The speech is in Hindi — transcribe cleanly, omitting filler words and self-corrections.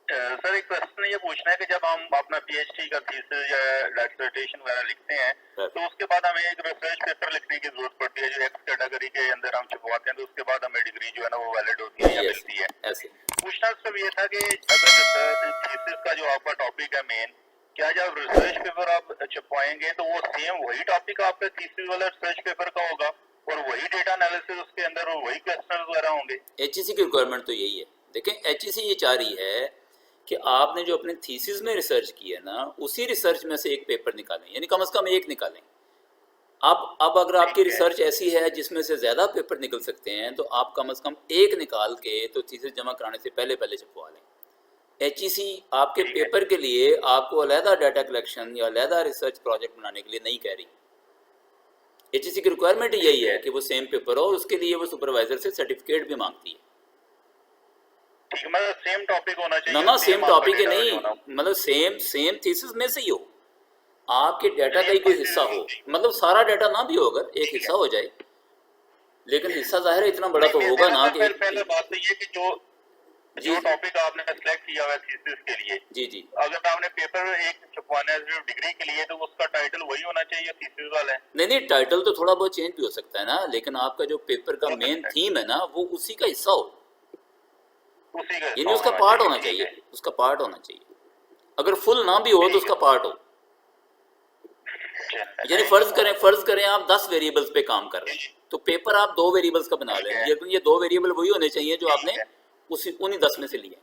सर एक प्रश्न ये पूछना है कि जब हम अपना पीएचडी का थीसिस या डिसर्टेशन वगैरह लिखते हैं तो उसके बाद हमें एक रिसर्च पेपर लिखने की जरूरत पड़ती है जो एक्स कैटेगरी के अंदर हम छुपवाते हैं, तो उसके बाद हमें डिग्री जो है ना वो वैलिड होती है या मिलती है। ऐसे पूछना सब ये था कि अगर थीसिस का जो आपका टॉपिक है मेन, क्या जब रिसर्च पेपर आप छपवाएंगे तो वो सेम वही टॉपिक आपका थीसिस वाला रिसर्च पेपर का होगा और वही डेटा एनालिसिस उसके अंदर और वही क्वेश्चन वगैरह होंगे? एचईसी की रिक्वायरमेंट तो यही है। देखें, एचईसी ये चाह रही है कि आपने जो अपने थीसिस में रिसर्च की है ना, उसी रिसर्च में से एक पेपर निकालें, यानी कम से कम एक निकालें। अब अगर आपकी रिसर्च ऐसी है जिसमें से ज़्यादा पेपर निकल सकते हैं तो आप कम से कम एक निकाल के तो थीसिस जमा कराने से पहले पहले छपवा लें। एचईसी आपके पेपर के लिए आपको अलहदा डाटा कलेक्शन या अलहदा रिसर्च प्रोजेक्ट बनाने के लिए नहीं कह रही। एचईसी की रिक्वायरमेंट यही है कि वो सेम पेपर हो, और उसके लिए वो सुपरवाइजर से सर्टिफिकेट भी मांगती है। मतलब सेम टॉपिक होना चाहिए ना सेम टॉपिक ही नहीं, मतलब सेम थीसिस में से ही हो, आपके डाटा का ही कोई हिस्सा हो, मतलब सारा डाटा ना भी हो, अगर एक हिस्सा हो जाए, लेकिन हिस्सा जाहिर है इतना बड़ा तो होगा ना कि पहले बात तो ये कि जो टॉपिक आपने सेलेक्ट किया हुआ है थीसिस के लिए, जी अगर आपने पेपर एक छपवाना है सिर्फ डिग्री के लिए तो उसका टाइटल वही होना चाहिए थीसिस वाला है? नहीं, टाइटल तो थोड़ा बहुत चेंज भी हो सकता है ना, लेकिन आपका जो पेपर का मेन थीम है ना वो उसी का हिस्सा हो, यानी उसका पार्ट होना चाहिए, उसका पार्ट होना चाहिए। अगर फुल ना भी हो तो उसका पार्ट हो। यानी फर्ज करें आप 10 वेरिएबल्स पे काम कर रहे हैं, तो पेपर आप 2 वेरिएबल्स का बना लें, ये 2 वेरिएबल वही होने चाहिए जो आपने उन्हीं 10 में से लिए।